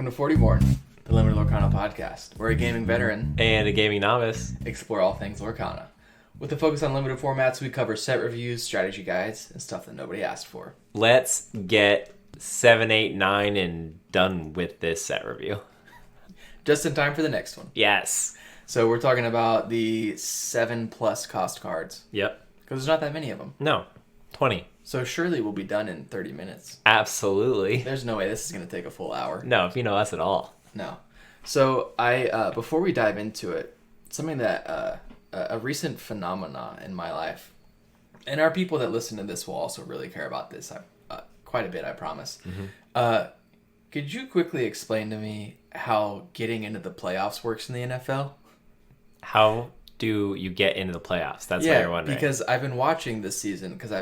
to Fortyborn, the Limited Lorcana podcast, where a gaming veteran and a gaming novice explore all things Lorcana. With a focus on limited formats, we cover set reviews, strategy guides, and stuff that nobody asked for. Let's get 7, 8, 9 and done with this set review. Just in time for the next one. Yes. So we're talking about the 7+ cost cards. Yep. Because there's not that many of them. No. 20. So surely we'll be done in 30 minutes. Absolutely. There's no way this is going to take a full hour. No, if you know us at all. No. So I before we dive into it, something that a recent phenomena in my life, and our people that listen to this will also really care about this quite a bit, I promise. Mm-hmm. Could you quickly explain to me how getting into the playoffs works in the NFL? How do you get into the playoffs? That's what you're wondering. Because I've been watching this season because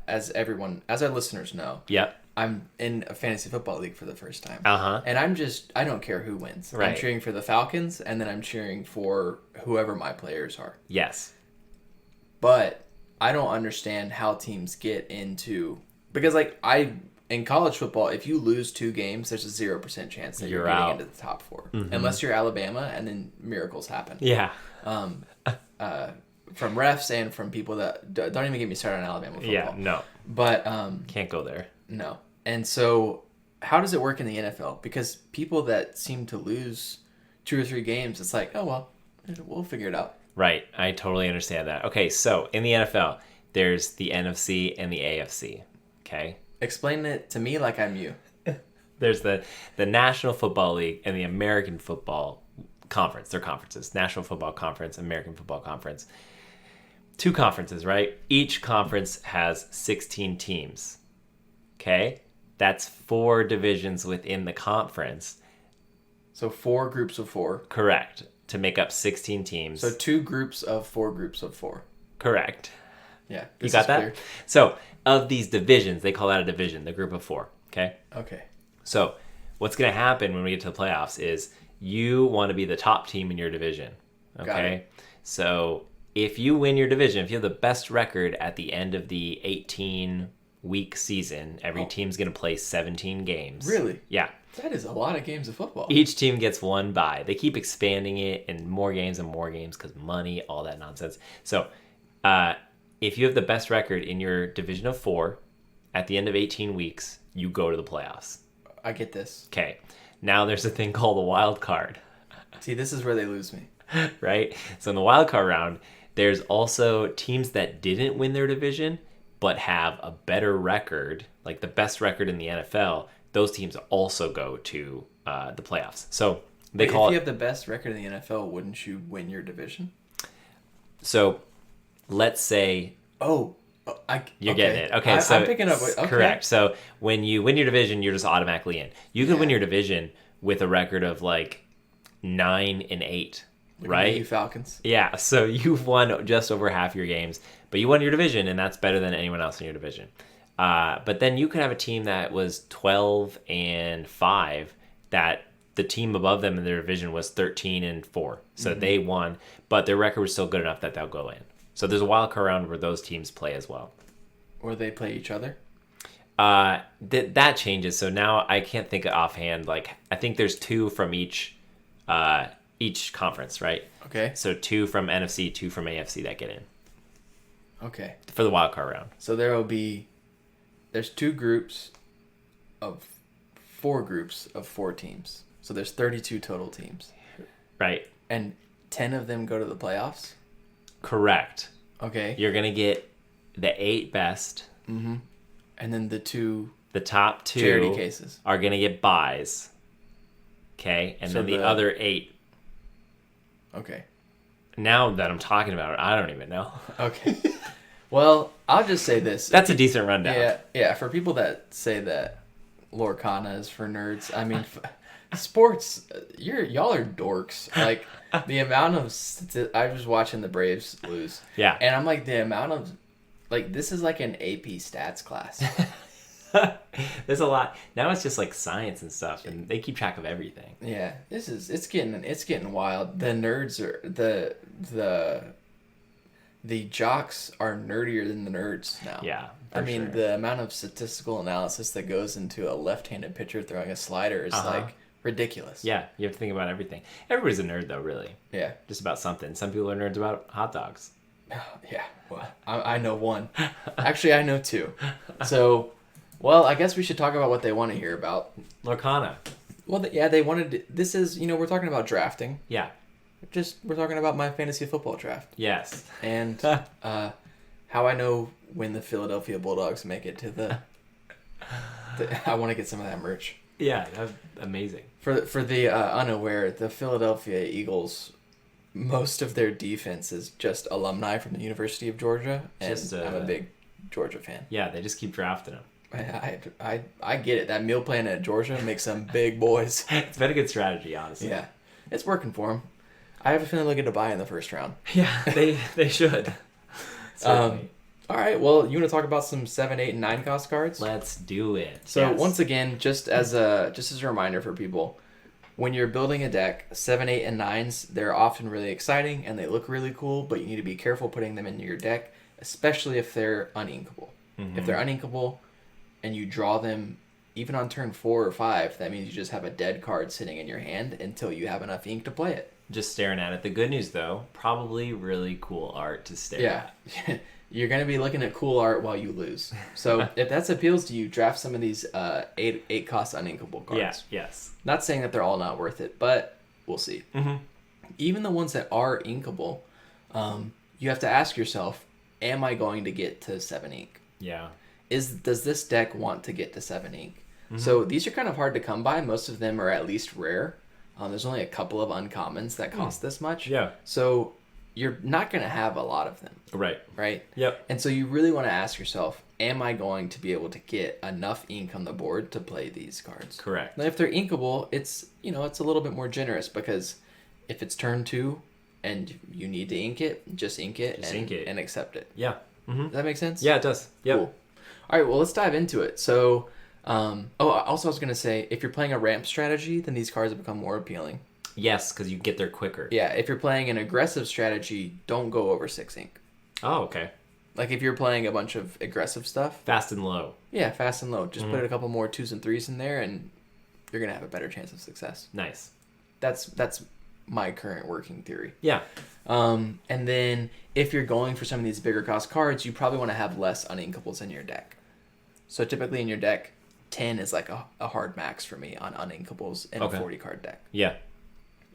as our listeners know. Yep. I'm in a fantasy football league for the first time. Uh-huh. And I don't care who wins. Right. I'm cheering for the Falcons, and then I'm cheering for whoever my players are. Yes. But I don't understand how teams get into... Because, in college football, if you lose 2 games, there's a 0% chance that you're getting out. into the top 4. Mm-hmm. Unless you're Alabama, and then miracles happen. Yeah. From refs and from people that... Don't even get me started on Alabama football. Yeah, no. But... Can't go there. No. And so, how does it work in the NFL? Because people that seem to lose 2 or 3 games, it's like, oh, well, we'll figure it out. Right. I totally understand that. Okay, so in the NFL, there's the NFC and the AFC. Okay? Explain it to me like I'm you. There's the National Football League and the American Football Conference. They're conferences. National Football Conference, American Football Conference. 2 conferences, right? Each conference has 16 teams. Okay? That's 4 divisions within the conference. So 4 groups of 4. Correct. To make up 16 teams. So 2 groups of 4 groups of 4. Correct. Yeah. You got that? Clear. So, of these divisions, they call that a division, the group of 4. Okay? Okay. So, what's going to happen when we get to the playoffs is you want to be the top team in your division. Okay? So, if you win your division, if you have the best record at the end of the 18-week season, every team's going to play 17 games. Really? Yeah. That is a lot of games of football. Each team gets 1 bye. They keep expanding it and more games because money, all that nonsense. So, if you have the best record in your division of 4 at the end of 18 weeks, you go to the playoffs. I get this. Okay. Now there's a thing called a wild card. See, this is where they lose me. Right? So in the wild card round, there's also teams that didn't win their division but have a better record, like the best record in the NFL. Those teams also go to the playoffs. So they call it... If you have the best record in the NFL, wouldn't you win your division? So let's say... You're getting it. Okay, so I'm picking up. Okay. Correct. So when you win your division, you're just automatically in. You could win your division with a record of 9-8, right? You Falcons. Yeah. So you've won just over half your games, but you won your division, and that's better than anyone else in your division. But then you could have a team that was 12-5, that the team above them in their division was 13-4. So they won, but their record was still good enough that they'll go in. So there's a wild card round where those teams play as well. Or they play each other? That changes. So now I can't think of offhand. I think there's 2 from each conference, right? Okay. So 2 from NFC, 2 from AFC that get in. Okay. For the wild card round. So there's 2 groups of 4 groups of 4 teams. So there's 32 total teams. Right. And 10 of them go to the playoffs? Correct. Okay. You're going to get the 8 best. Mm-hmm. And then the top 2 charity cases are going to get buys. Okay? And so then the other 8. Okay. Now that I'm talking about it, I don't even know. Okay. Well, I'll just say this. That's a decent rundown. Yeah. For people that say that Lorcana is for nerds, I mean... Sports, y'all are dorks. The amount of I was watching the Braves lose. Yeah. And I'm the amount of this is like an AP stats class. There's a lot. Now it's just science and stuff, and they keep track of everything. Yeah. It's getting wild. The nerds are the jocks are nerdier than the nerds now. Yeah. I mean, sure. The amount of statistical analysis that goes into a left-handed pitcher throwing a slider is ridiculous. Yeah, you have to think about everything. Everybody's a nerd, though, really. Yeah. Just about something. Some people are nerds about hot dogs. Yeah. Well, I know one. Actually, I know two. So, well, I guess we should talk about what they want to hear about. Lorcana. Well, yeah, they wanted. This is, we're talking about drafting. Yeah. We're talking about my fantasy football draft. Yes. And how I know when the Philadelphia Bulldogs make it to the I want to get some of that merch. Yeah, that's amazing. For the unaware, the Philadelphia Eagles, most of their defense is just alumni from the University of Georgia, and I'm a big Georgia fan. Yeah, they just keep drafting them. I get it. That meal plan at Georgia makes some big boys. It's been a good strategy, honestly. Yeah, it's working for them. I have a feeling they'll get a bye in the first round. Yeah, they should. All right, well, you want to talk about some 7, 8, and 9 cost cards? Let's do it. So once again, just as a reminder for people, when you're building a deck, 7, 8, and 9s, they're often really exciting and they look really cool, but you need to be careful putting them into your deck, especially if they're uninkable. Mm-hmm. If they're uninkable and you draw them even on turn 4 or 5, that means you just have a dead card sitting in your hand until you have enough ink to play it. Just staring at it. The good news, though, probably really cool art to stare at. Yeah. You're going to be looking at cool art while you lose. So if that appeals to you, draft some of these 8 cost uninkable cards. Yeah, yes. Not saying that they're all not worth it, but we'll see. Mm-hmm. Even the ones that are inkable, you have to ask yourself, am I going to get to 7 ink? Yeah. Does this deck want to get to 7 ink? Mm-hmm. So these are kind of hard to come by. Most of them are at least rare. There's only a couple of uncommons that cost this much. Yeah. So you're not going to have a lot of them. Right. Right? Yep. And so you really want to ask yourself, am I going to be able to get enough ink on the board to play these cards? Correct. Now, if they're inkable, it's a little bit more generous, because if it's turn 2 and you need to ink it, just ink it, and accept it. Yeah. Mm-hmm. Does that make sense? Yeah, it does. Yep. Cool. All right, well, let's dive into it. So, also I was going to say, if you're playing a ramp strategy, then these cards have become more appealing. Yes, because you get there quicker. Yeah, if you're playing an aggressive strategy, don't go over 6 ink. Oh, okay. Like if you're playing a bunch of aggressive stuff. Fast and low. Yeah, fast and low. Just put a couple more 2s and 3s in there, and you're going to have a better chance of success. Nice. That's my current working theory. Yeah. And then if you're going for some of these bigger cost cards, you probably want to have less uninkables in your deck. So typically in your deck, 10 is like a hard max for me on uninkables in a 40 card deck. Yeah.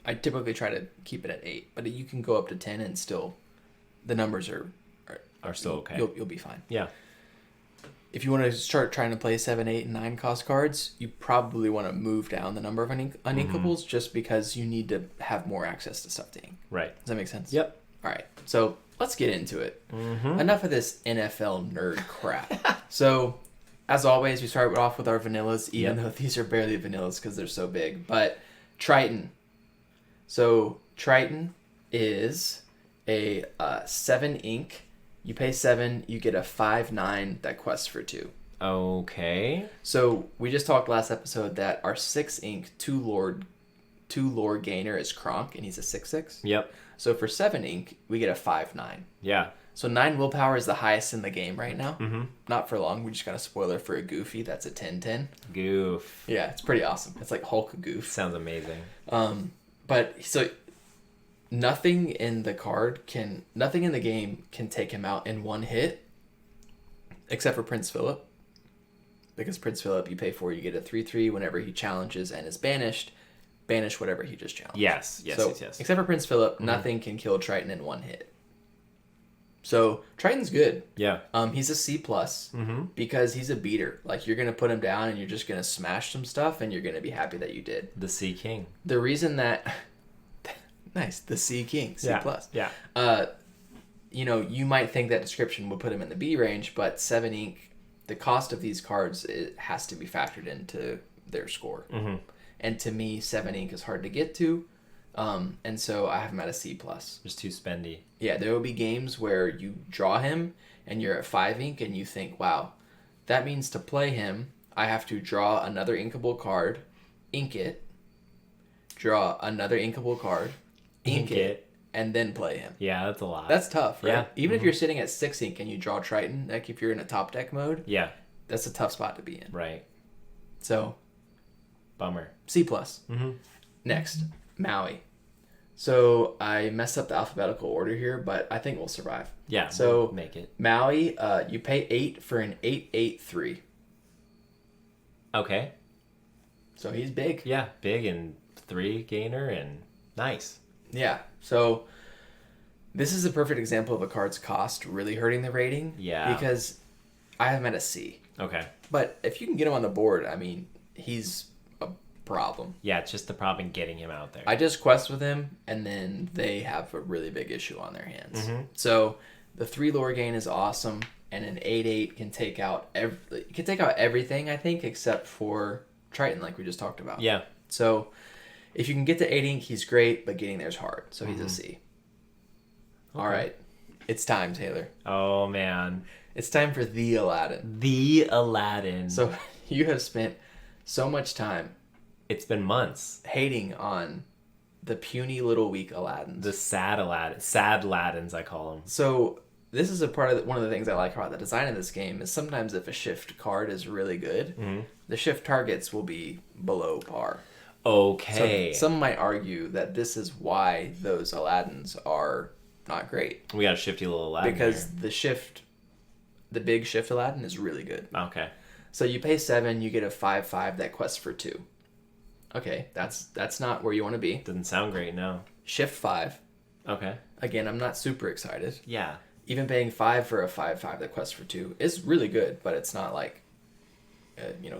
I typically try to keep it at 8, but you can go up to 10 and still, the numbers are still okay. You'll be fine. Yeah. If you want to start trying to play 7, 8, and 9 cost cards, you probably want to move down the number of uninkables just because you need to have more access to stuff to ink. Right. Does that make sense? Yep. All right. So let's get into it. Mm-hmm. Enough of this NFL nerd crap. So, as always, we start off with our vanillas, even though these are barely vanillas because they're so big. But Triton. So Triton is a 7 ink. You pay 7, you get a 5/9 that quests for 2. Okay. So we just talked last episode that our 6 ink 2 lore gainer is Kronk, and he's a 6/6. Yep. So for 7 ink, we get a 5/9. Yeah. So 9 willpower is the highest in the game right now. Mm-hmm. Not for long. We just got a spoiler for a Goofy. That's a 10/10. Goof. Yeah, it's pretty awesome. It's like Hulk Goof. Sounds amazing. But so nothing in the game can take him out in one hit, except for Prince Philip. Because Prince Philip, you pay 4, you get a 3/3 whenever he challenges and is banished. Banish whatever he just challenged. Yes. Except for Prince Philip, nothing can kill Triton in one hit. So Triton's good. Yeah. He's a C+, because he's a beater. Like, you're gonna put him down and you're just gonna smash some stuff, and you're gonna be happy that you did. The Sea King. The reason that nice, the C King, C+. Yeah. You might think that description would put him in the B range, but 7 ink, the cost of these cards, it has to be factored into their score. Mm-hmm. And to me, 7 ink is hard to get to. And so I have him at a C+. Just too spendy. Yeah, there will be games where you draw him and you're at 5 ink and you think, wow, that means to play him, I have to draw another inkable card, ink it, draw another inkable card, ink it, and then play him. Yeah, that's a lot. That's tough, right? Yeah. Even if you're sitting at 6 ink and you draw Triton, like if you're in a top deck mode, yeah, that's a tough spot to be in. Right. So Bummer. C+. Next, Maui. So I messed up the alphabetical order here, but I think we'll survive. Yeah, so we'll make it. Maui, you pay 8 for an 8/8/3. Okay. So he's big. Yeah, big and 3 gainer and nice. Yeah. So this is a perfect example of a card's cost really hurting the rating. Yeah. Because I have him at a C. Okay. But if you can get him on the board, I mean, he's a problem. Yeah, it's just the problem in getting him out there. I just quest with him, and then they have a really big issue on their hands. So the 3 lore gain is awesome, and an 8/8 can take out everything, I think, except for Triton, like we just talked about. Yeah. So if you can get to 8 ink, he's great, but getting there is hard. So he's a C. Okay. All right. It's time, Taylor. Oh, man. It's time for the Aladdin. The Aladdin. So you have spent so much time. It's been months. Hating on the puny little weak Aladdins. The sad Aladdin. Sad Aladdins, I call them. So this is one of the things I like about the design of this game is sometimes if a shift card is really good, the shift targets will be below par. Okay. So some might argue that this is why those Aladdins are not great. We got a shifty little Aladdin because here. the big shift Aladdin is really good. Okay. So you pay 7, you get a 5/5 that quests for 2. Okay, that's not where you want to be. Doesn't sound great, no. Shift 5. Okay. Again, I'm not super excited. Yeah. Even paying 5 for a 5/5 that quests for 2 is really good, but it's not like,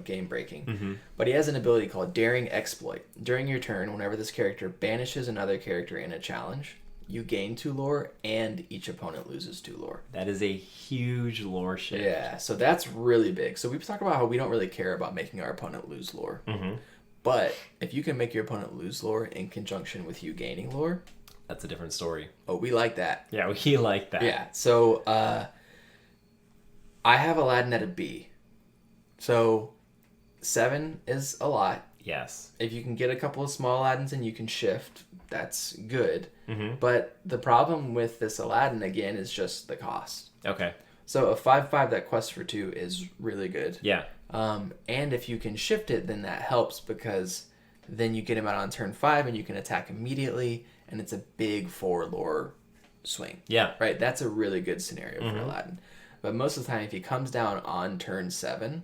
game breaking. But he has an ability called Daring Exploit. During your turn, whenever this character banishes another character in a challenge, you gain 2 lore, and each opponent loses 2 lore. That is a huge lore shift. Yeah, so that's really big. So we've talked about how we don't really care about making our opponent lose lore. But if you can make your opponent lose lore in conjunction with you gaining lore... That's a different story. Oh, we like that. Yeah, we like that. Yeah, so I have Aladdin at a B. So 7 is a lot. Yes. If you can get a couple of small Aladdins and you can shift, that's good. But the problem with this Aladdin, again, is just the cost. Okay. So a 5/5 that quests for 2 is really good. Yeah. And if you can shift it, then that helps because then you get him out on turn 5 and you can attack immediately, and it's a big 4 lore swing. Yeah. Right? That's a really good scenario for Aladdin. But most of the time, if he comes down on turn 7,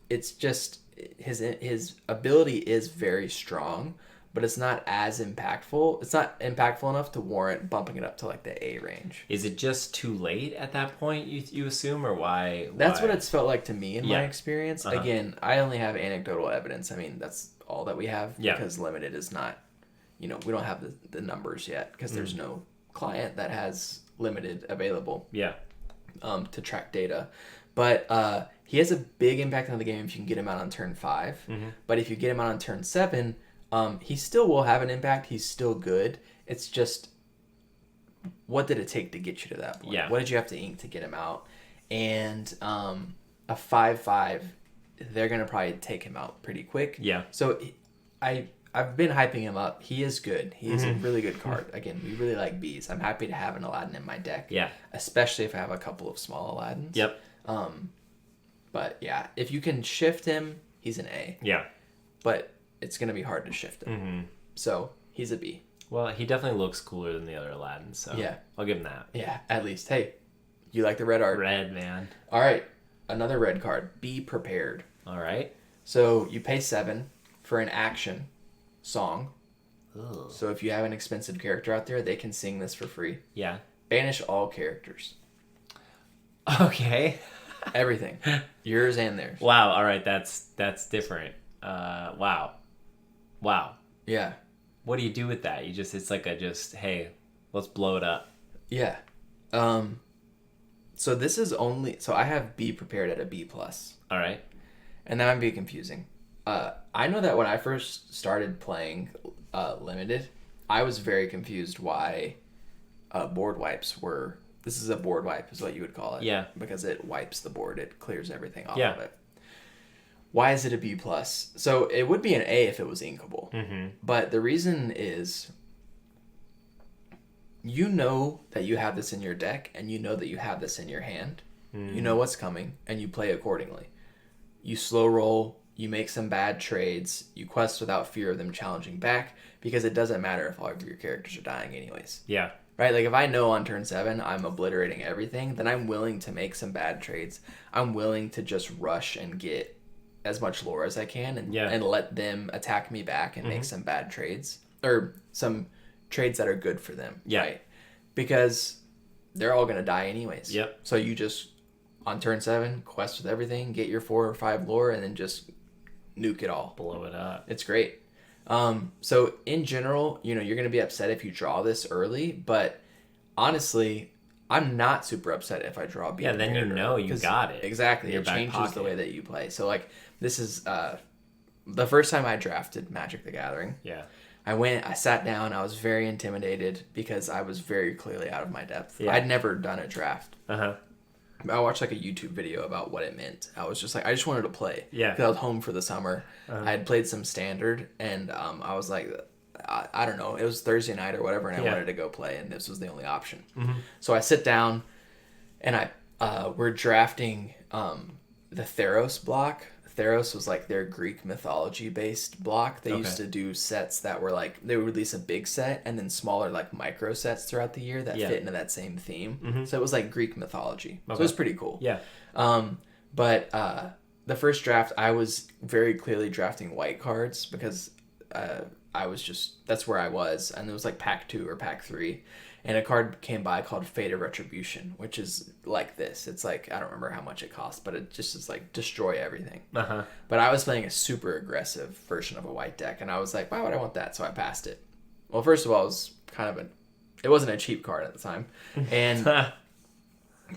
it's just his ability is very strong, but it's not as impactful. It's not impactful enough to warrant bumping it up to like the A range. Is it just too late at that point, you assume, or why? That's what it's felt like to me in my experience. Uh-huh. Again, I only have anecdotal evidence. I mean, that's all that we have because limited is not, we don't have the numbers yet because there's no client that has limited available. Yeah. To track data. But he has a big impact on the game if you can get him out on turn 5. But if you get him out on turn 7, he still will have an impact. He's still good. It's just, what did it take to get you to that point? Yeah. What did you have to ink to get him out? And a 5/5, they're going to probably take him out pretty quick. Yeah. So I've been hyping him up. He is good. He is a really good card. Again, we really like Bs. I'm happy to have an Aladdin in my deck. Yeah. Especially if I have a couple of small Aladdins. Yep. But yeah, if you can shift him, he's an A. Yeah. But it's going to be hard to shift him. So he's a B. Well, he definitely looks cooler than the other Aladdin, so yeah, I'll give him that. Yeah, at least. Hey, you like the red art? Red, man. All right, another red card. Be prepared. All right. So you pay 7 for an action song. Ugh. So if you have an expensive character out there, they can sing this for free. Yeah. Banish all characters. Okay. Everything. Yours and theirs. Wow. All right. That's different. Wow. Yeah. What do you do with that? It's like hey, let's blow it up. Yeah. So this is so I have Be Prepared at a B+. All right. And that might be confusing. I know that when I first started playing Limited, I was very confused why board wipes were... This is a board wipe is what you would call it. Yeah. Because it wipes the board. It clears everything off Yeah. of it. Why is it a B+? So it would be an A if it was inkable. But the reason is... You know that you have this in your deck, and you know that you have this in your hand. You know what's coming, and you play accordingly. You slow roll you make some bad trades, you quest without fear of them challenging back, because it doesn't matter if all of your characters are dying anyways. Yeah. Right? Like, if I know on turn 7 I'm obliterating everything, then I'm willing to make some bad trades. I'm willing to just rush and get as much lore as I can and let them attack me back and make some bad trades. Or some trades that are good for them. Yeah. Right? Because they're all going to die anyways. Yep. So you just, on turn 7, quest with everything, get your 4 or 5 lore, and then just nuke it all. Blow it up. It's great. So in general, you're going to be upset if you draw this early, but honestly, I'm not super upset if I draw B. Yeah, then you know you got it. Exactly. It changes the way that you play. So, like, this is the first time I drafted Magic the Gathering. Yeah. I sat down, I was very intimidated because I was very clearly out of my depth. Yeah. I'd never done a draft. Uh-huh. I watched like a YouTube video about what it meant. I was just like, I just wanted to play. Yeah. Because I was home for the summer. I had played some standard, and I was like, I don't know. It was Thursday night or whatever, and I wanted to go play, and this was the only option. Mm-hmm. So I sit down, and we're drafting the Theros block. Theros was like their Greek mythology based block. They used to do sets that were like, they would release a big set and then smaller like micro sets throughout the year that fit into that same theme. Mm-hmm. So it was like Greek mythology. Okay. So it was pretty cool. Yeah. But the first draft, I was very clearly drafting white cards because I was just, that's where I was. And it was like pack 2 or pack 3. And a card came by called Fate of Retribution, which is like this. It's like, I don't remember how much it costs, but it just is like destroy everything. Uh-huh. But I was playing a super aggressive version of a white deck, and I was like, why would I want that? So I passed it. Well, first of all, it was it wasn't a cheap card at the time. And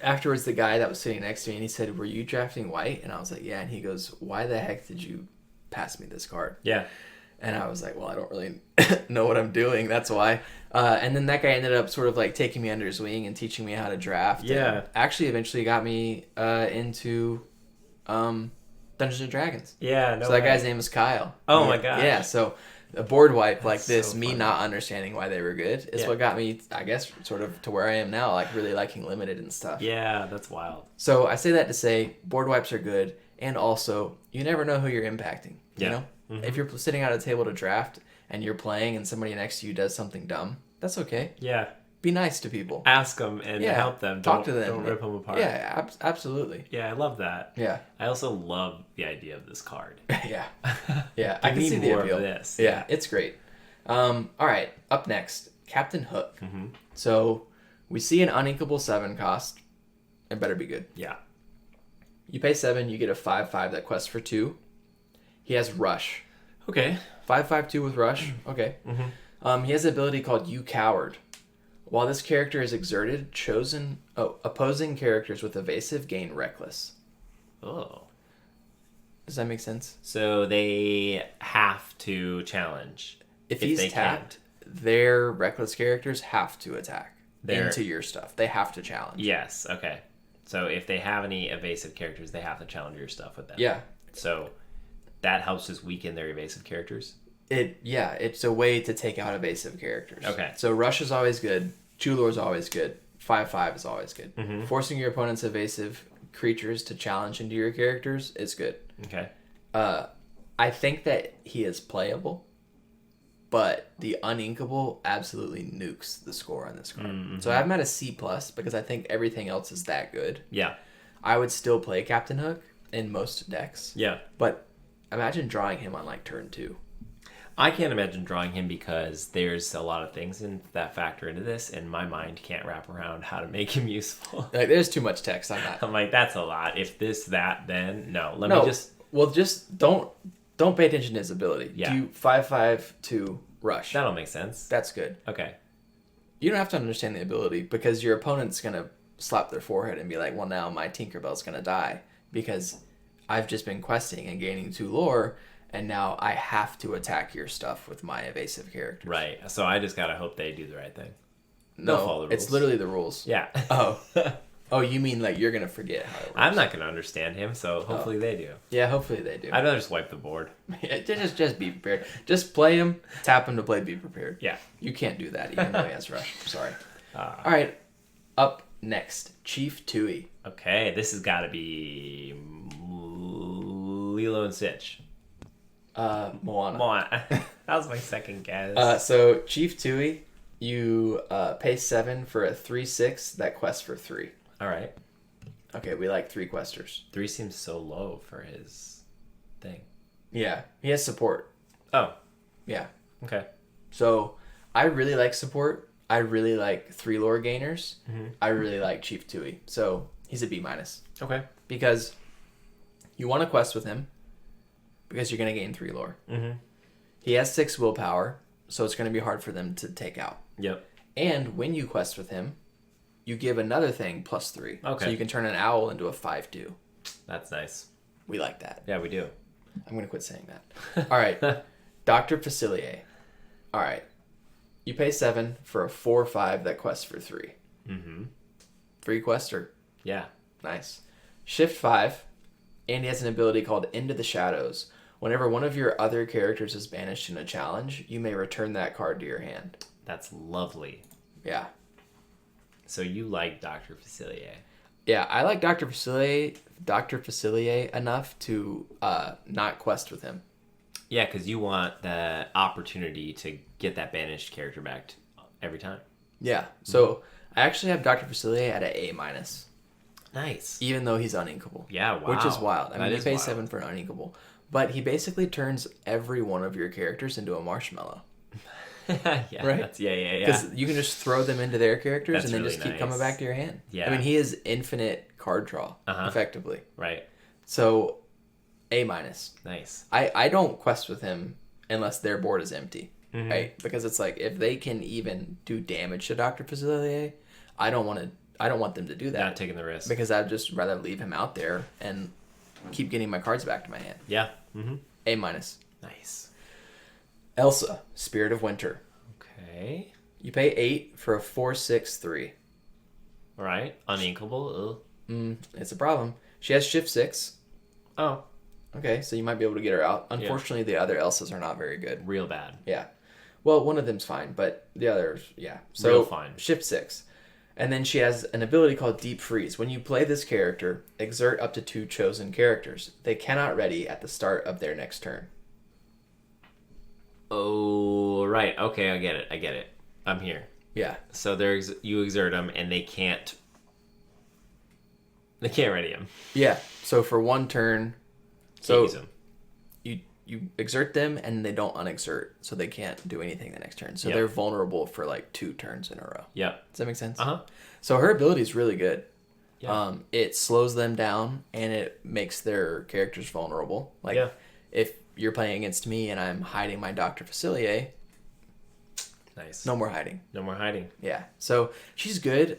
afterwards, the guy that was sitting next to me, and he said, were you drafting white? And I was like, yeah. And he goes, why the heck did you pass me this card? Yeah. And I was like, well, I don't really know what I'm doing. That's why. And then that guy ended up sort of like taking me under his wing and teaching me how to draft. Yeah. And actually eventually got me into Dungeons and Dragons. Yeah. So that guy's name is Kyle. Oh my gosh. Yeah. So a board wipe like this, so me funny. not understanding why they were good, is what got me, I guess, sort of to where I am now, like really liking limited and stuff. Yeah, that's wild. So I say that to say board wipes are good, and also you never know who you're impacting. You know? Mm-hmm. If you're sitting at a table to draft and you're playing and somebody next to you does something dumb, that's okay. Yeah. Be nice to people. Ask them and help them. Talk to them. Don't rip them apart. Yeah, absolutely. Yeah, I love that. Yeah. I also love the idea of this card. Yeah. Yeah. I can see the more appeal. of this. Yeah, it's great. All right, up next, Captain Hook. Mm-hmm. So we see an uninkable 7 cost. It better be good. Yeah. You pay 7, you get a 5/5 that quests for 2. He has Rush. Okay. 5/5/2 with Rush. Okay. Mm-hmm. He has an ability called You Coward. While this character is exerted, opposing characters with evasive gain Reckless. Oh. Does that make sense? So they have to challenge. If he's tapped, their Reckless characters have to attack They're... into your stuff. They have to challenge. Yes. Okay. So if they have any evasive characters, they have to challenge your stuff with them. Yeah. So that helps just weaken their evasive characters. It's a way to take out evasive characters. Okay. So Rush is always good. Chulor is always good. 5/5 is always good. Mm-hmm. Forcing your opponent's evasive creatures to challenge into your characters is good. Okay. I think that he is playable, but the uninkable absolutely nukes the score on this card. Mm-hmm. So I have him at a C+ because I think everything else is that good. Yeah. I would still play Captain Hook in most decks. Yeah. But imagine drawing him on like turn 2. I can't imagine drawing him because there's a lot of things that factor into this, and my mind can't wrap around how to make him useful. Like, there's too much text on that. I'm like, that's a lot. If this, that, then no. Just don't pay attention to his ability. Yeah. Do 5/5/2 Rush. That'll make sense. That's good. Okay. You don't have to understand the ability because your opponent's gonna slap their forehead and be like, well, now my Tinkerbell's gonna die because I've just been questing and gaining 2 lore. And now I have to attack your stuff with my evasive characters. Right. So I just gotta hope they do the right thing. No, follow the rules. It's literally the rules. Yeah. Oh, you mean like you're gonna forget how it works? I'm not gonna understand him, so hopefully they do. Yeah, hopefully they do. I'd rather just wipe the board. Yeah, just be prepared. Just play him, tap him to play. Be prepared. Yeah. You can't do that even though he has Rush. I'm sorry. All right. Up next, Chief Tui. Okay, this has got to be Lilo and Stitch? Moana. Moana. That was my second guess. So Chief Tui, you pay 7 for a 3/6 that quests for 3. All right. Okay, we like 3 questers. 3 seems so low for his thing. Yeah, he has support. Oh. Yeah. Okay. So I really like support. I really like 3 lore gainers. Mm-hmm. I really like Chief Tui. So he's a B-. Okay. Because you want to quest with him because you're going to gain 3 lore. Mm-hmm. He has 6 willpower, so it's going to be hard for them to take out. Yep. And when you quest with him, you give another thing plus 3. Okay. So you can turn an owl into a 5/2. That's nice. We like that. Yeah, we do. I'm going to quit saying that. All right. Dr. Facilier. All right. You pay 7 for a 4/5 that quests for 3. Mm-hmm. 3 quester. Yeah. Nice. Shift 5. And he has an ability called Into the Shadows. Whenever one of your other characters is banished in a challenge, you may return that card to your hand. That's lovely. Yeah. So you like Dr. Facilier. Yeah, I like Dr. Facilier enough to not quest with him. Yeah, because you want the opportunity to get that banished character back every time. Yeah. So I actually have Dr. Facilier at a A-, Nice. even though he's uninkable. Yeah, wow. Which is wild. I mean, you is pay wild. 7 for an uninkable. But he basically turns every one of your characters into a marshmallow. Yeah, Right? yeah. Because you can just throw them into their characters That's and then really just keep nice. coming back to your hand. Yeah. I mean, he is infinite card draw, Uh-huh. effectively. Right. So, A-. Nice. I don't quest with him unless their board is empty, Mhm. right? Because it's like, if they can even do damage to Dr. Facilier, I don't want them to do that. Not taking the risk. Because I'd just rather leave him out there and keep getting my cards back to my hand. Yeah. Mm-hmm. A-. Nice. Elsa, Spirit of Winter. Okay. You pay 8 for a 4/6/3. All right. Uninkable. It's a problem. She has Shift 6. Oh. Okay, so you might be able to get her out. Unfortunately, the other Elsas are not very good. Real bad. Yeah. Well, one of them's fine, but the others, yeah. So Real fine. Shift 6. And then she has an ability called Deep Freeze. When you play this character, exert up to 2 chosen characters. They cannot ready at the start of their next turn. Oh, right. Okay, I get it. I'm here. Yeah. So you exert them, and they can't ready them. Yeah. So for one turn, Can't use them. you exert them and they don't unexert, so they can't do anything the next turn. So Yep. they're vulnerable for like 2 turns in a row. Yep. Does that make sense? Uh-huh. So her ability is really good. Yeah. It slows them down and it makes their characters vulnerable. Like Yeah. if you're playing against me and I'm hiding my Dr. Facilier, Nice. no more hiding. No more hiding. Yeah. So she's good.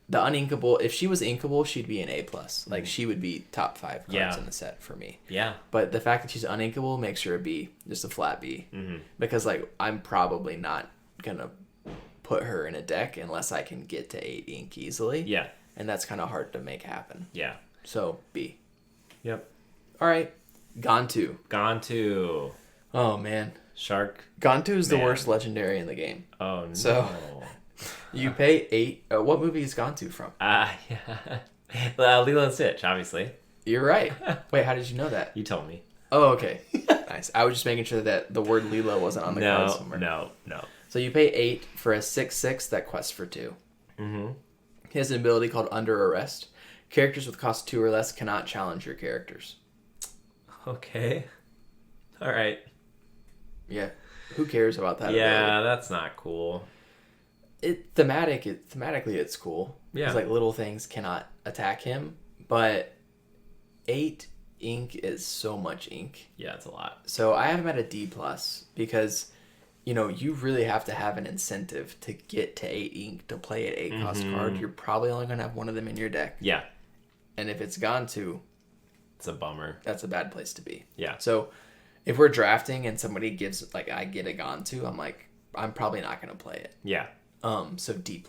The uninkable, if she was inkable, she'd be an A+. Like she would be top 5 cards Yeah. in the set for me. Yeah. But the fact that she's uninkable makes her a B, just a flat B. Mm-hmm. Because like I'm probably not gonna put her in a deck unless I can get to 8 ink easily. Yeah. And that's kind of hard to make happen. Yeah. So B. Yep. All right. Gantu. Gantu. Oh man. Shark. Gantu is the Man. worst legendary in the game. Oh no. So- You pay 8. What movie is Gantu from? Yeah. Lilo and Stitch, obviously. You're right. Wait, how did you know that? You told me. Oh, okay. Nice. I was just making sure that the word Lilo wasn't on the card somewhere. No. So you pay 8 for a 6/6 that quests for 2. Mm-hmm. He has an ability called Under Arrest. Characters with cost 2 or less cannot challenge your characters. Okay. All right. Yeah. Who cares about that Yeah, ability? that's not cool. Thematically it's cool. Yeah. Because like little things cannot attack him, but 8 ink is so much ink. Yeah, it's a lot. So I have him at a D+ because you really have to have an incentive to get to 8 ink to play an 8 cost card. You're probably only going to have one of them in your deck. Yeah. And if it's gone to, It's a bummer. that's a bad place to be. Yeah. So if we're drafting and somebody gives, like, I get a gone to, I'm like, I'm probably not going to play it. Yeah. So D+.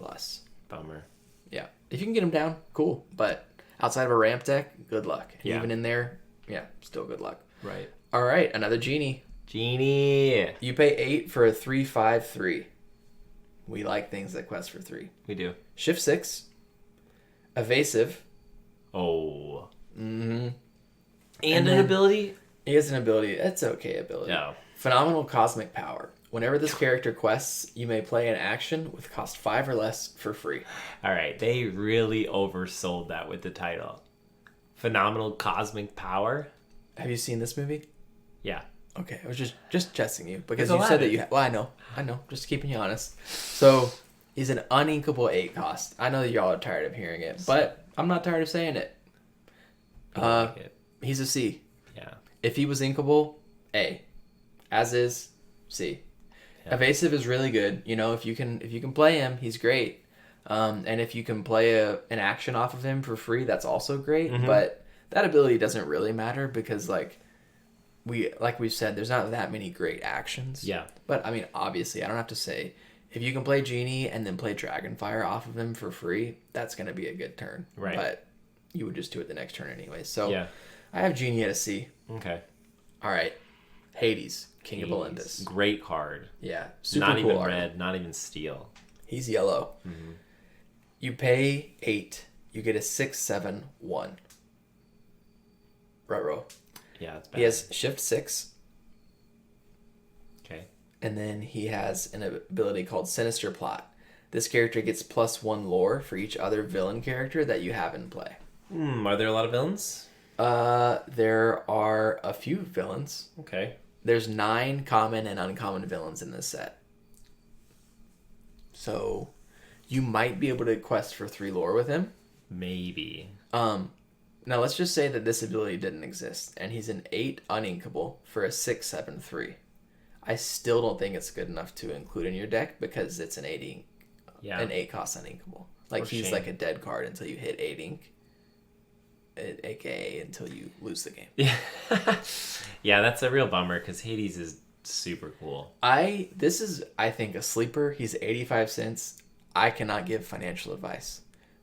Bummer. Yeah. If you can get him down, cool. But outside of a ramp deck, good luck. And Yeah. even in there, yeah, still good luck. Right. All right, another genie. Genie. You pay 8 for a 3/5/3. We like things that quest for 3. We do. Shift 6. Evasive. Oh. Mm-hmm. And an then ability? He has an ability. It's okay ability. No. Phenomenal cosmic power. Whenever this character quests, you may play an action with cost 5 or less for free. All right, they really oversold that with the title. Phenomenal cosmic power? Have you seen this movie? Yeah. Okay, I was just testing you because It's you said that Aladdin. you. Well, I know, just keeping you honest. So he's an uninkable 8 cost. I know that y'all are tired of hearing it, but I'm not tired of saying it. I don't like it. He's a C. Yeah. If he was inkable, A. As is, C. Yeah. Evasive is really good. You know, if you can play him, he's great. And if you can play an action off of him for free, that's also great. Mm-hmm. But that ability doesn't really matter because we've said, there's not that many great actions. Yeah. But I mean, obviously, I don't have to say, if you can play Genie and then play Dragonfire off of him for free, that's going to be a good turn. Right. But you would just do it the next turn anyway. So yeah. I have Genie at a C. Okay. All right. Hades, King of Olympus. Great card. Yeah. Super not cool even art. red, not even steel. He's yellow. Mm-hmm. You pay 8. You get a 6/7/1. Right row. Yeah, it's bad. He has shift 6. Okay. And then he has an ability called Sinister Plot. This character gets +1 lore for each other villain character that you have in play. Are there a lot of villains? There are a few villains. Okay. There's 9 common and uncommon villains in this set. So you might be able to quest for 3 lore with him. Maybe. Now let's just say that this ability didn't exist and he's an 8 uninkable for a 6/7/3. I still don't think it's good enough to include in your deck because it's an 8 ink. Yeah. An 8 cost uninkable. Like he's like a dead card until you hit 8 ink. AKA until you lose the game. Yeah. Yeah, that's a real bummer because Hades is super cool. This is, I think, a sleeper. He's 85 cents. I cannot give financial advice,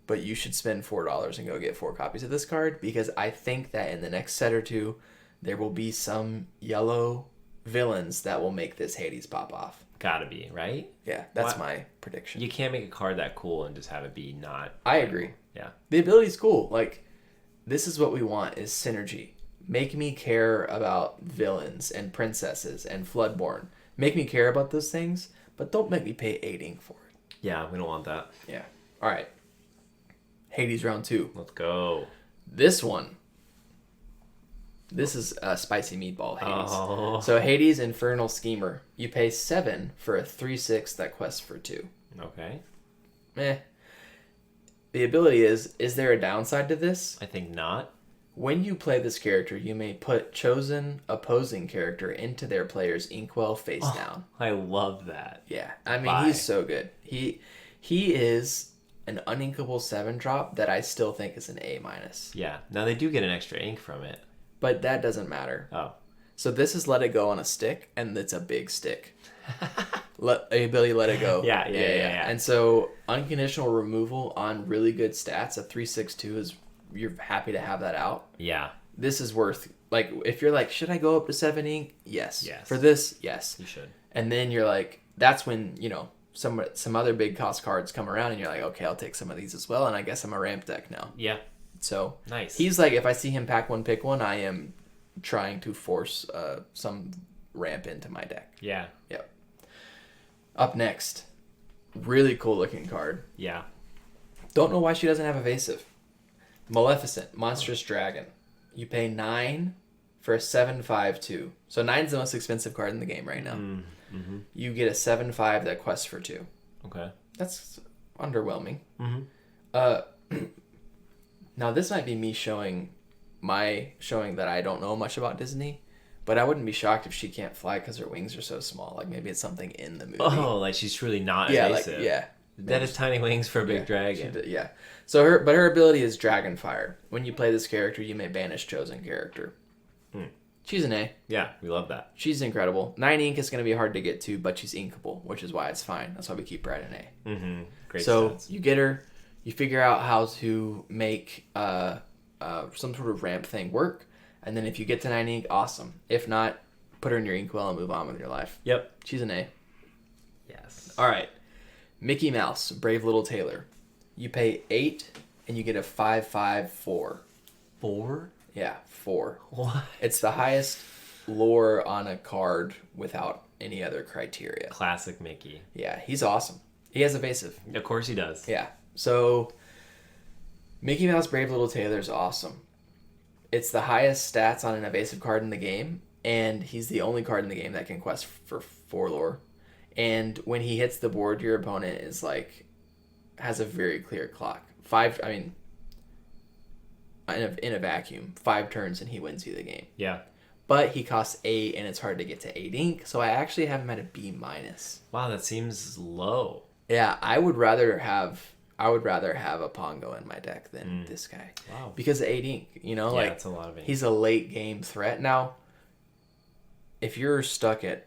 but you should spend $4 and go get 4 copies of this card because I think that in the next set or two, there will be some yellow villains that will make this Hades pop off. Gotta be, right? Yeah, that's my prediction. You can't make a card that cool and just have it be not. I agree. Yeah. The ability's cool. Like, this is what we want is synergy. Make me care about villains and princesses and Floodborn. Make me care about those things, but don't make me pay 8 ink for it. Yeah, we don't want that. Yeah. All right. Hades round 2. Let's go. This one. This is a spicy meatball Hades. Oh. So Hades Infernal Schemer. You pay 7 for a 3/6 that quests for 2. Okay. The ability is there a downside to this? I think not. When you play this character, you may put chosen opposing character into their player's inkwell face down. I love that. Yeah. I mean, he's so good. He is an uninkable 7-drop that I still think is an A-. Yeah. Now they do get an extra ink from it. But that doesn't matter. Oh. So this is Let It Go on a stick, and it's a big stick. Ability Let It Go. Yeah. And so unconditional removal on really good stats, a 3/6/2 is, you're happy to have that out. Yeah. This is worth, like, if you're like, should I go up to 7 ink? Yes. Yes. For this, yes. You should. And then you're like, that's when, you know, some other big cost cards come around and you're like, okay, I'll take some of these as well, and I guess I'm a ramp deck now. Yeah. So nice. He's like, if I see him pack one, pick one, I am trying to force some ramp into my deck. Yeah. Yep. Up next, really cool looking card. Yeah. Don't know why she doesn't have evasive. Maleficent, Monstrous Dragon. You pay 9 for a 7/5/2. So 9's the most expensive card in the game right now. Mm-hmm. You get a 7/5 that quests for 2. Okay. That's underwhelming. Mm-hmm. Now this might be me showing that I don't know much about Disney, but I wouldn't be shocked if she can't fly because her wings are so small. Like maybe it's something in the movie. Oh, like she's truly not evasive. Like, yeah. That is tiny wings for a big dragon. Yeah. So her ability is Dragonfire. When you play this character, you may banish chosen character. She's an A. Yeah, we love that. She's incredible. 9 ink is going to be hard to get to, but she's inkable, which is why it's fine. That's why we keep her at an A. Mm-hmm. Great. So stats. you get her, you figure out how to make some sort of ramp thing work, and then if you get to 9 ink, awesome. If not, put her in your inkwell and move on with your life. Yep. She's an A. Yes. All right. Mickey Mouse, Brave Little Tailor. You pay 8 and you get a 5/5/4. 4? Yeah, 4. What? It's the highest lore on a card without any other criteria. Classic Mickey. Yeah, he's awesome. He has evasive. Of course he does. Yeah. So Mickey Mouse Brave Little Tailor is awesome. It's the highest stats on an evasive card in the game, and he's the only card in the game that can quest for 4 lore. And when he hits the board, your opponent is like has a very clear clock. 5. I mean, in a vacuum, 5 turns and he wins you the game. Yeah. But he costs 8, and it's hard to get to 8 ink, so I actually have him at a B-. Wow, that seems low. Yeah, I would rather have a Pongo in my deck than this guy. Wow. Because of 8 ink, you know, Yeah, like that's a lot of ink. he's a late game threat. Now, if you're stuck at,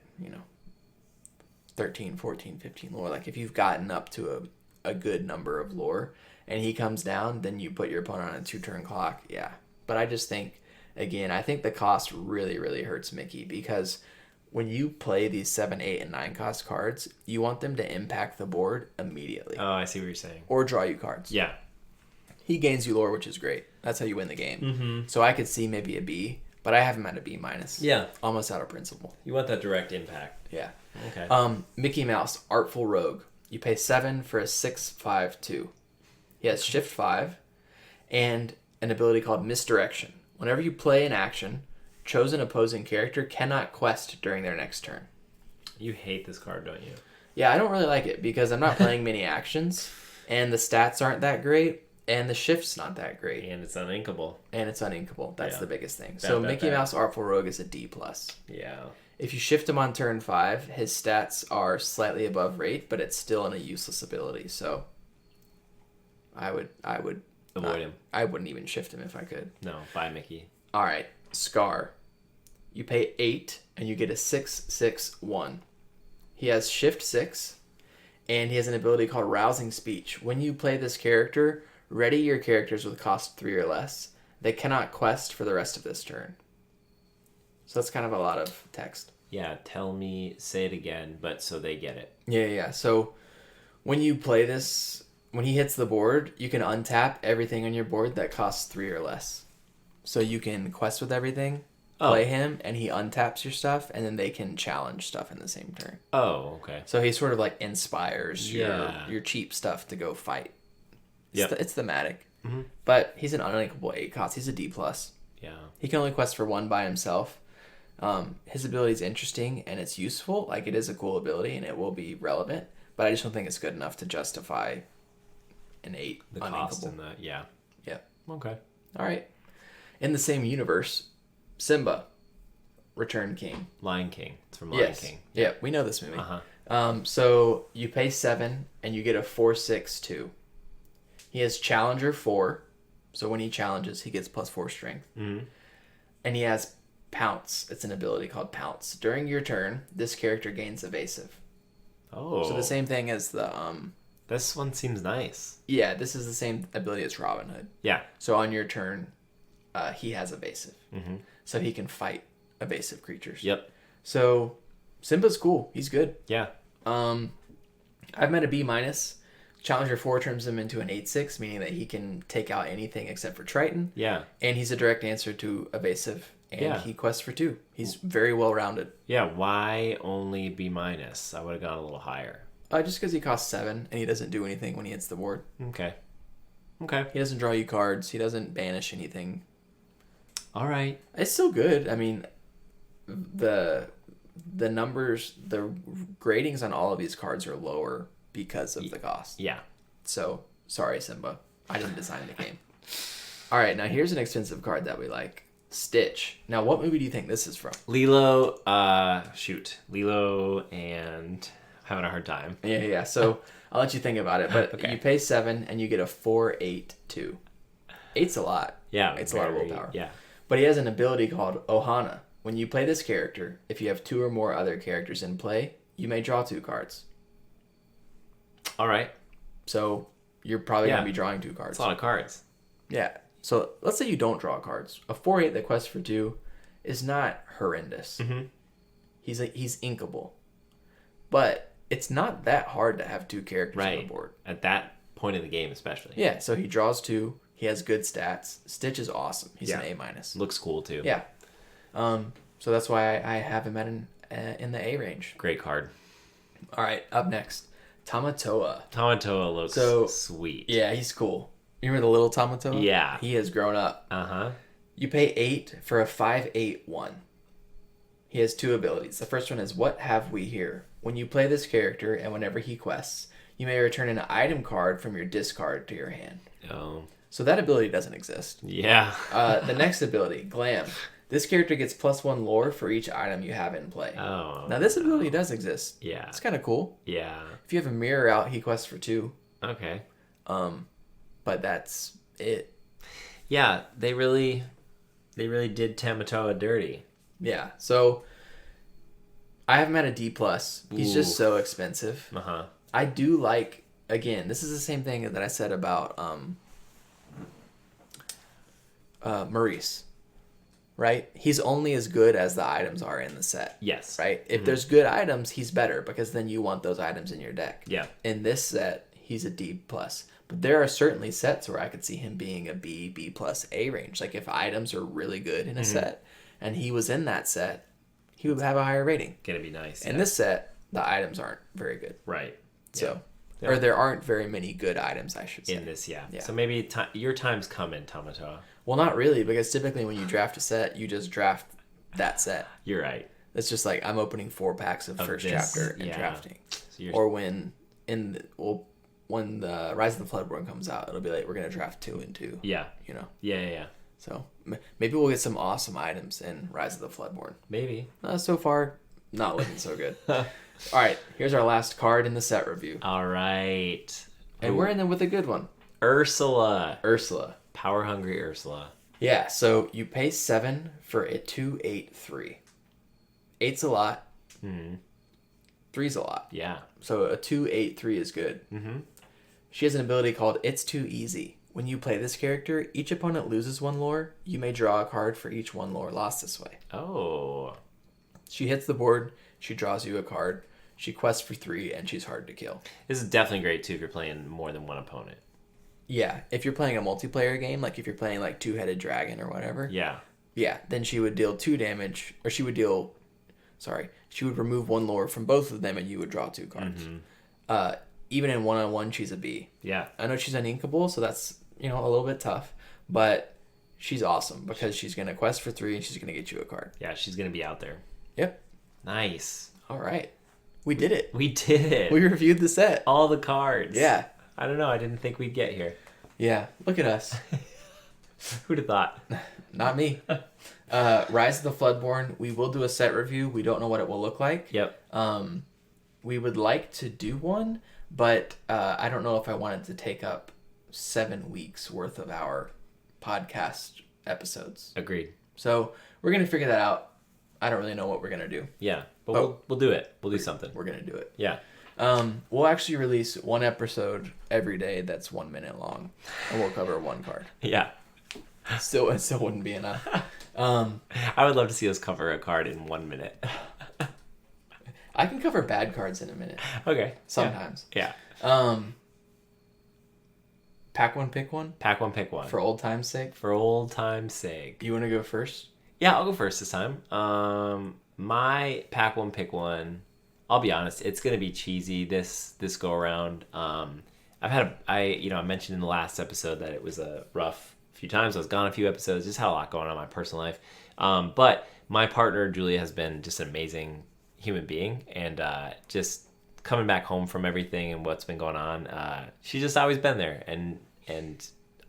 13, 14, 15 lore, like if you've gotten up to a good number of lore and he comes down, then you put your opponent on a 2-turn clock. Yeah. But I just think, again, I think the cost really, really hurts Mickey because when you play these 7, 8, and 9 cost cards, you want them to impact the board immediately. Oh, I see what you're saying. Or draw you cards. Yeah. He gains you lore, which is great. That's how you win the game. Mm-hmm. So I could see maybe a B, but I have him at a B-. Yeah. Almost out of principle. You want that direct impact. Yeah. Okay. Mickey Mouse, Artful Rogue. You pay 7 for a 6/5/2. He has Shift 5 and an ability called Misdirection. Whenever you play an action, chosen opposing character cannot quest during their next turn. You hate this card, don't you? Yeah, I don't really like it because I'm not playing many actions, and the stats aren't that great, and the shift's not that great. And it's uninkable. That's the biggest thing. Bad, So bad, Mickey bad. Mouse Artful Rogue is a D+. Yeah. If you shift him on turn 5, his stats are slightly above rate, but it's still in a useless ability. So I would Avoid him. I wouldn't even shift him if I could. No, bye, Mickey. All right, Scar. You pay 8 and you get a 6/6/1. He has Shift 6 and he has an ability called Rousing Speech. When you play this character, ready your characters with cost 3 or less. They cannot quest for the rest of this turn. So that's kind of a lot of text. Yeah, say it again, but so they get it. Yeah. So when you play this, when he hits the board, you can untap everything on your board that costs 3 or less. So you can quest with everything, play him, and he untaps your stuff, and then they can challenge stuff in the same turn. Oh, okay. So he sort of like inspires Yeah. your cheap stuff to go fight. Yep. It's thematic. Mm-hmm. But he's an uninkable 8 cost. He's a D+. Yeah. He can only quest for 1 by himself. His ability is interesting and it's useful. Like, it is a cool ability and it will be relevant, but I just don't think it's good enough to justify an 8 The uninkable. cost and the, yeah. Yeah. Okay. All right. In the same universe, Simba, Return King. Lion King. It's from Lion King. Yeah, we know this movie. Uh-huh. So you pay 7 and you get a 4/6/2. He has Challenger 4, so when he challenges, he gets +4 strength. Mm-hmm. And he has Pounce. It's an ability called Pounce. During your turn, this character gains evasive. Oh. So the same thing as the This one seems nice. yeah, this is the same ability as Robin Hood. Yeah. So on your turn, he has evasive. Mm-hmm. So he can fight evasive creatures. Yep. So Simba's cool. He's good. Yeah. I've met a B-. Challenger 4 turns him into an 8/6, meaning that he can take out anything except for Triton. Yeah. And he's a direct answer to evasive. And he quests for 2. He's very well rounded. Yeah. Why only B-? I would have gone a little higher. Just because he costs 7 and he doesn't do anything when he hits the board. Okay. He doesn't draw you cards. He doesn't banish anything. All right. It's still good. I mean, the numbers, the gradings on all of these cards are lower because of the cost. Yeah. So, sorry, Simba. I didn't design the game. All right, now here's an expensive card that we like. Stitch. Now, what movie do you think this is from? Lilo, Lilo and having a hard time. Yeah. So, I'll let you think about it. But Okay. you pay 7 and you get a 4/8/2. 8's a lot. Yeah. It's a lot of willpower. Yeah. But he has an ability called Ohana. When you play this character, if you have 2 or more other characters in play, you may draw 2 cards. All right. So you're probably going to be drawing 2 cards. That's a lot of cards. Yeah. So let's say you don't draw cards. A 4/8 that quests for 2 is not horrendous. Mm-hmm. He's inkable. But it's not that hard to have 2 characters on the board. At that point in the game, especially. Yeah, so he draws 2. He has good stats. Stitch is awesome. He's an A-. Looks cool too. Yeah. So that's why I have him in the A range. Great card. All right, up next, Tamatoa. Tamatoa looks sweet. Yeah, he's cool. You remember the little Tamatoa? Yeah. He has grown up. Uh-huh. You pay 8 for a 5/8/1. He has 2 abilities. The first one is What Have We Here? When you play this character and whenever he quests, you may return an item card from your discard to your hand. Oh. So that ability doesn't exist. Yeah. The next ability, Glam. This character gets +1 lore for each item you have in play. Oh. Now this ability does exist. Yeah. It's kind of cool. Yeah. If you have a mirror out, he quests for 2. Okay. But that's it. Yeah, they really did Tamatoa dirty. Yeah. So I have him at a D+. He's just so expensive. Uh-huh. I do like, again, this is the same thing that I said about Maurice. Right? He's only as good as the items are in the set. Yes. Right? If there's good items, he's better because then you want those items in your deck. Yeah. In this set, he's a D+. But there are certainly sets where I could see him being a B+, A range. Like if items are really good in a set and he was in that set, he would have a higher rating. Gonna be nice. In this set, the items aren't very good. Right. So, or there aren't very many good items, I should say. In this, yeah. So maybe your time's coming, Tamatoa. Well, not really, because typically when you draft a set, you just draft that set. You're right. It's just like I'm opening 4 packs of first chapter and drafting. So or when the Rise of the Floodborn comes out, it'll be like we're gonna draft 2 and 2. Yeah. You know. Yeah. So maybe we'll get some awesome items in Rise of the Floodborn. Maybe. So far, not looking so good. All right, here's our last card in the set review. All right. And we're in there with a good one. Ursula. Power hungry Ursula. Yeah, so you pay 7 for a 2/8/3. 8's a lot. 3's a lot. Yeah. So a 2/8/3 is good. She has an ability called It's Too Easy. When you play this character, each opponent loses 1 lore. You may draw a card for each 1 lore lost this way. Oh. She hits the board. She draws you a card. She quests for 3, and she's hard to kill. This is definitely great, too, if you're playing more than one opponent. Yeah, if you're playing a multiplayer game, like if you're playing like Two-Headed Dragon or whatever. Yeah. Yeah, then she would deal 2 damage, or she would remove 1 lore from both of them, and you would draw 2 cards. Even in one-on-one, she's a B. Yeah. I know she's uninkable, so that's, a little bit tough, but she's awesome because she's going to quest for 3 and she's going to get you a card. Yeah, she's going to be out there. Yep. Nice. All right. We did it. We did it. We reviewed the set. All the cards. Yeah. I don't know. I didn't think we'd get here. Yeah. Look at us. Who'd have thought? Not me. Rise of the Floodborn. We will do a set review. We don't know what it will look like. Yep. We would like to do one, but I don't know if I want it to take up 7 weeks worth of our podcast episodes. Agreed. So we're going to figure that out. I don't really know what we're going to do. Yeah, but we'll do it. We'll do something. We're going to do it. Yeah. We'll actually release 1 episode every day that's 1 minute long, and we'll cover 1 card. Yeah. It still wouldn't be enough. I would love to see us cover a card in 1 minute. I can cover bad cards in a minute. Okay. Sometimes. Yeah. Pack one, pick one? Pack one, pick one. For old time's sake? For old time's sake. You want to go first? Yeah, I'll go first this time. My pack one, pick one, I'll be honest, it's going to be cheesy this go around. I mentioned in the last episode that it was a rough few times. I was gone a few episodes, just had a lot going on in my personal life. But my partner, Julia, has been just an amazing human being, and just coming back home from everything and what's been going on, she's just always been there and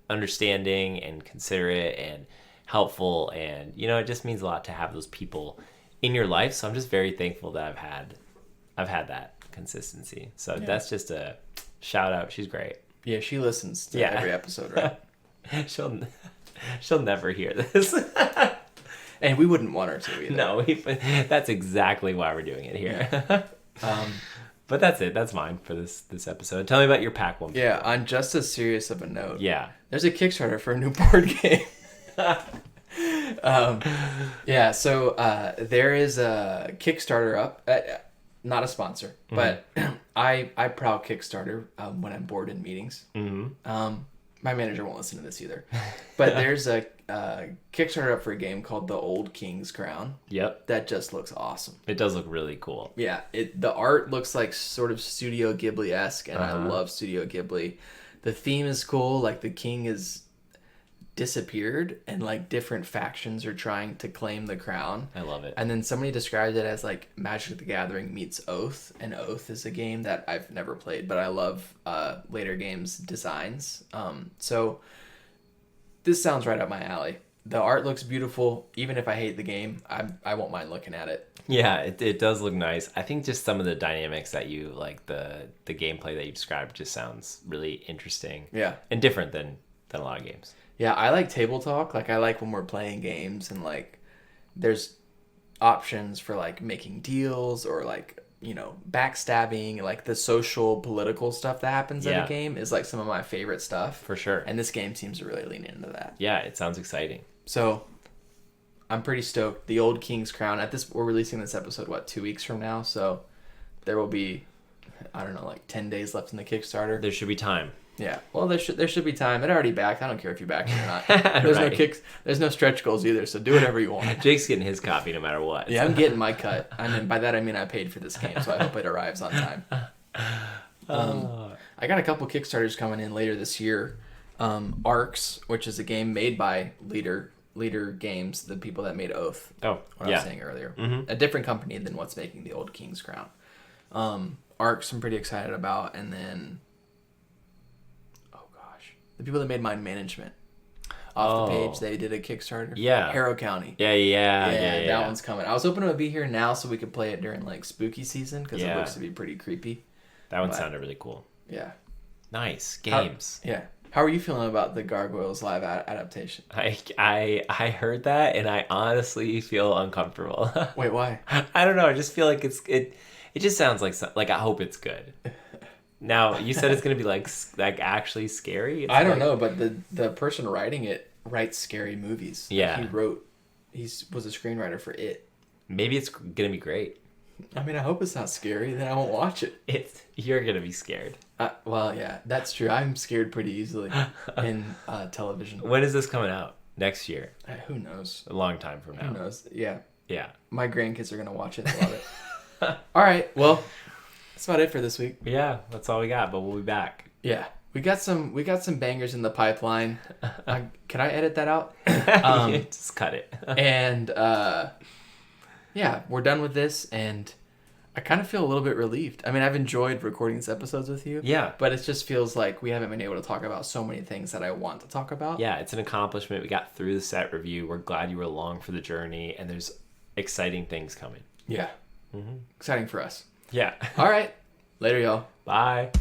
understanding and considerate and helpful, and it just means a lot to have those people in your life. So I'm just very thankful that I've had that consistency. So that's just a shout out. She's great. Yeah, she listens to every episode, right? she'll never hear this. And we wouldn't want her to either. No, that's exactly why we're doing it here. But that's it. That's mine for this episode. Tell me about your pack one. Yeah, on just as serious of a note. Yeah. There's a Kickstarter for a new board game. So there is a Kickstarter up. Not a sponsor, but I proud Kickstarter when I'm bored in meetings. My manager won't listen to this either. But there's a Kickstarter up for a game called The Old King's Crown. Yep. That just looks awesome. It does look really cool. Yeah. The art looks like sort of Studio Ghibli-esque, and I love Studio Ghibli. The theme is cool. Like, the king is disappeared, and like different factions are trying to claim the crown. I love it. And then somebody described it as like Magic the Gathering meets Oath, and Oath is a game that I've never played, but I love later games designs. So this sounds right up my alley. The art looks beautiful. Even if I hate the game, I won't mind looking at it. Yeah, it does look nice. I think just some of the dynamics that you like, the gameplay that you described just sounds really interesting. Yeah. And different than a lot of games. Yeah, I like table talk. Like, I like when we're playing games and like there's options for like making deals or like, you know, backstabbing, like the social political stuff that happens in a game is like some of my favorite stuff. For sure. And this game seems to really lean into that. Yeah, it sounds exciting. So I'm pretty stoked. The Old King's Crown, we're releasing this episode, 2 weeks from now? So there will be, I don't know, like 10 days left in the Kickstarter. There should be time. Yeah, well, there should be time. It already backed. I don't care if you backed it or not. There's no kicks. There's no stretch goals either. So do whatever you want. Jake's getting his copy no matter what. Yeah, I'm getting my cut. I mean, by that I mean I paid for this game, so I hope it arrives on time. I got a couple Kickstarters coming in later this year. Arcs, which is a game made by Leader Games, the people that made Oath. Oh, what I was saying earlier. Mm-hmm. A different company than what's making the Old King's Crown. Arcs, I'm pretty excited about, and then. The people that made Mind Management off the page, they did a Kickstarter. Yeah. Harrow County. Yeah. That one's coming. I was hoping it would be here now so we could play it during like spooky season because it Yeah. looks to be pretty creepy. That one sounded really cool. Yeah. Nice. Games. How are you feeling about the Gargoyles live adaptation? I heard that and I honestly feel uncomfortable. Wait, why? I don't know. I just feel like it just sounds like I hope it's good. Now, you said it's going to be like actually scary? I don't know, but the person writing it writes scary movies. Yeah. He was a screenwriter for It. Maybe it's going to be great. I mean, I hope it's not scary, then I won't watch it. You're going to be scared. Well, yeah, that's true. I'm scared pretty easily in television. When is this coming out? Next year? Who knows? A long time from now. Who knows? Yeah. Yeah. My grandkids are going to watch it and love it. All right, well... That's about it for this week. Yeah, that's all we got, but we'll be back. Yeah. We got some bangers in the pipeline. Can I edit that out? Just cut it. And yeah, we're done with this, and I kind of feel a little bit relieved. I mean, I've enjoyed recording these episodes with you. Yeah. But it just feels like we haven't been able to talk about so many things that I want to talk about. Yeah, it's an accomplishment. We got through the set review. We're glad you were along for the journey, and there's exciting things coming. Yeah. Mm-hmm. Exciting for us. Yeah. All right. Later, y'all. Bye.